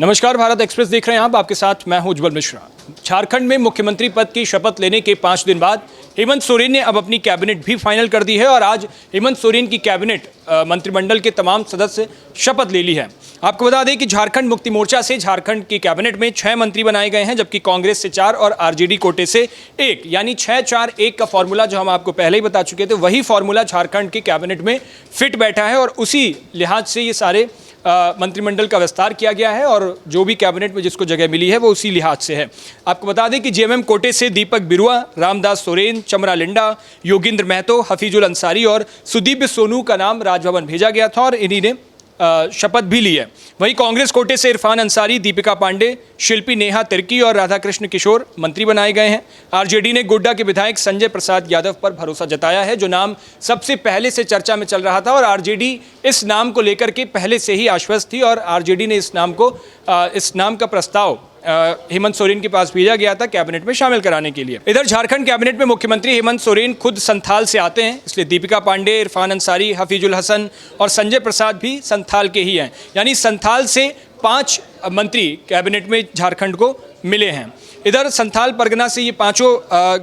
नमस्कार, भारत एक्सप्रेस देख रहे हैं आप। आपके साथ मैं हूं उज्जवल मिश्रा। झारखंड में मुख्यमंत्री पद की शपथ लेने के 5 दिन बाद हेमंत सोरेन ने अब अपनी कैबिनेट भी फाइनल कर दी है और आज हेमंत सोरेन की कैबिनेट मंत्रिमंडल के तमाम सदस्य शपथ ले ली है। आपको बता दें कि झारखंड मुक्ति मोर्चा से झारखंड की कैबिनेट में 6 मंत्री बनाए गए हैं, जबकि कांग्रेस से 4 और आरजेडी कोटे से 1, यानी 6-4-1 का फॉर्मूला जो हम आपको पहले ही बता चुके थे, वही फॉर्मूला झारखंड की कैबिनेट में फिट बैठा है और उसी लिहाज से ये सारे मंत्रिमंडल का विस्तार किया गया है और जो भी कैबिनेट में जिसको जगह मिली है वो उसी लिहाज से है। आपको बता दें कि जेएमएम कोटे से दीपक बिरुआ, रामदास सोरेन, चमरा लिंडा, योगेंद्र महतो, हफीजुल अंसारी और सुदीप सोनू का नाम राजभवन भेजा गया था और इन्हीं ने शपथ भी ली है। वहीं कांग्रेस कोटे से इरफान अंसारी, दीपिका पांडे, शिल्पी नेहा तिर्की और राधाकृष्ण किशोर मंत्री बनाए गए हैं। आरजेडी ने गोड्डा के विधायक संजय प्रसाद यादव पर भरोसा जताया है, जो नाम सबसे पहले से चर्चा में चल रहा था और आरजेडी इस नाम को लेकर के पहले से ही आश्वस्त थी और आरजेडी ने इस नाम का प्रस्ताव हेमंत सोरेन के पास भेजा गया था कैबिनेट में शामिल कराने के लिए। इधर झारखंड कैबिनेट में मुख्यमंत्री हेमंत सोरेन खुद संथाल से आते हैं, इसलिए दीपिका पांडे, इरफान अंसारी, हफीजुल हसन और संजय प्रसाद भी संथाल के ही हैं। यानी संथाल से 5 मंत्री कैबिनेट में झारखंड को मिले हैं। इधर संथाल परगना से ये पांचों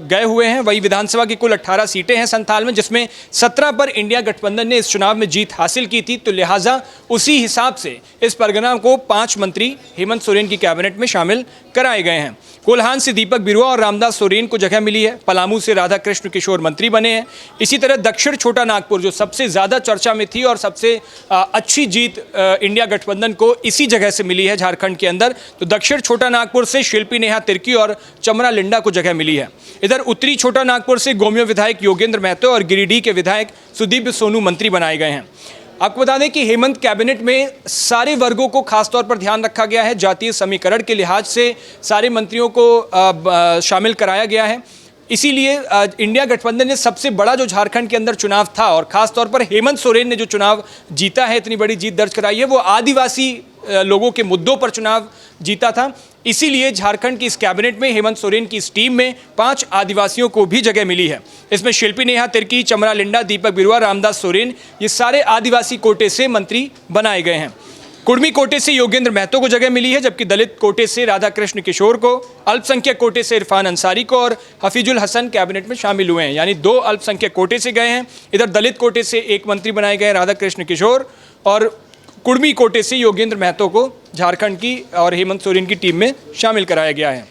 गए हुए हैं। वही विधानसभा की कुल 18 सीटें हैं संथाल में, जिसमें 17 पर इंडिया गठबंधन ने इस चुनाव में जीत हासिल की थी, तो लिहाजा उसी हिसाब से इस परगना को 5 मंत्री हेमंत सोरेन की कैबिनेट में शामिल कराए गए हैं। कोल्हान से दीपक बिरुआ और रामदास सोरेन को जगह मिली है। पलामू से राधाकृष्ण किशोर मंत्री बने हैं। इसी तरह दक्षिण छोटा नागपुर, जो सबसे ज़्यादा चर्चा में थी और सबसे अच्छी जीत इंडिया गठबंधन को इसी जगह से मिली है झारखंड के अंदर, तो दक्षिण छोटा नागपुर से शिल्पी नेहा तिर्की और चमरा लिंडा को जगह मिली है। इधर उत्तरी छोटा नागपुर से गोमियो विधायक योगेंद्र महतो और गिरिडीह के विधायक सुदीप सोनू मंत्री बनाए गए हैं। आपको बता दें कि हेमंत कैबिनेट में सारे वर्गों को खासतौर पर ध्यान रखा गया है। जातीय समीकरण के लिहाज से सारे मंत्रियों को शामिल कराया गया है। इसीलिए इंडिया गठबंधन ने सबसे बड़ा जो झारखंड के अंदर चुनाव था और खासतौर पर हेमंत सोरेन ने जो चुनाव जीता है, इतनी बड़ी जीत दर्ज कराई है, वो आदिवासी लोगों के मुद्दों पर चुनाव जीता था। इसीलिए झारखंड की इस कैबिनेट में हेमंत सोरेन की इस टीम में 5 आदिवासियों को भी जगह मिली है। इसमें शिल्पी नेहा तिर्की, चमरा लिंडा, दीपक बिरुआ, रामदास सोरेन, ये सारे आदिवासी कोटे से मंत्री बनाए गए हैं। कुर्मी कोटे से योगेंद्र महतो को जगह मिली है, जबकि दलित कोटे से राधाकृष्ण किशोर को, अल्पसंख्यक कोटे से इरफान अंसारी को और हफीजुल हसन कैबिनेट में शामिल हुए हैं। यानी 2 अल्पसंख्यक कोटे से गए हैं। इधर दलित कोटे से 1 मंत्री बनाए गए राधाकृष्ण किशोर और कुर्मी कोटे से योगेंद्र महतो को झारखंड की और हेमंत सोरेन की टीम में शामिल कराया गया है।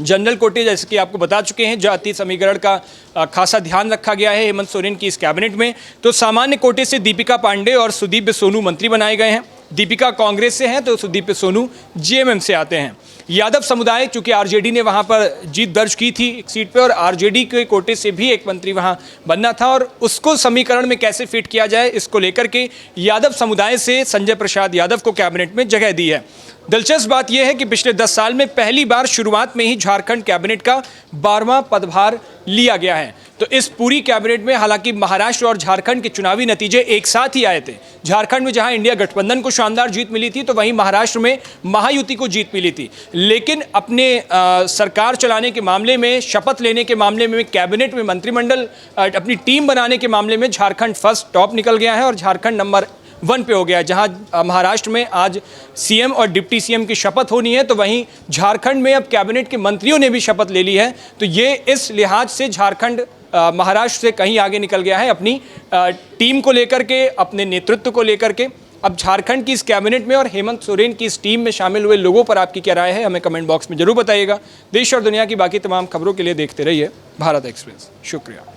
जनरल कोटे, जैसे कि आपको बता चुके हैं, जातीय समीकरण का खासा ध्यान रखा गया है हेमंत सोरेन की इस कैबिनेट में। तो सामान्य कोटे से दीपिका पांडे और सुदीप सोनू मंत्री बनाए गए हैं। दीपिका कांग्रेस से हैं तो सुदीप सोनू जेएमएम से आते हैं। यादव समुदाय, चूंकि आरजेडी ने वहां पर जीत दर्ज की थी एक सीट पे और आरजेडी के कोटे से भी 1 मंत्री वहां बनना था और उसको समीकरण में कैसे फिट किया जाए, इसको लेकर के यादव समुदाय से संजय प्रसाद यादव को कैबिनेट में जगह दी है। दिलचस्प बात यह है कि पिछले 10 साल में पहली बार शुरुआत में ही झारखंड कैबिनेट का 12वां पदभार लिया गया है। तो इस पूरी कैबिनेट में हालांकि महाराष्ट्र और झारखंड के चुनावी नतीजे एक साथ ही आए थे। झारखंड में जहां इंडिया गठबंधन को शानदार जीत मिली थी, तो वहीं महाराष्ट्र में महायुति को जीत मिली थी। लेकिन अपने सरकार चलाने के मामले में, शपथ लेने के मामले में, कैबिनेट में मंत्रिमंडल अपनी टीम बनाने के मामले में झारखंड फर्स्ट टॉप निकल गया है और झारखंड नंबर 1 पे हो गया है। जहां महाराष्ट्र में आज सीएम और डिप्टी सीएम की शपथ होनी है, तो वहीं झारखंड में अब कैबिनेट के मंत्रियों ने भी शपथ ले ली है। तो ये इस लिहाज से झारखंड महाराष्ट्र से कहीं आगे निकल गया है अपनी टीम को लेकर के, अपने नेतृत्व को लेकर के। अब झारखंड की इस कैबिनेट में और हेमंत सोरेन की इस टीम में शामिल हुए लोगों पर आपकी क्या राय है, हमें कमेंट बॉक्स में जरूर बताइएगा। देश और दुनिया की बाकी तमाम खबरों के लिए देखते रहिए भारत एक्सप्रेस। शुक्रिया।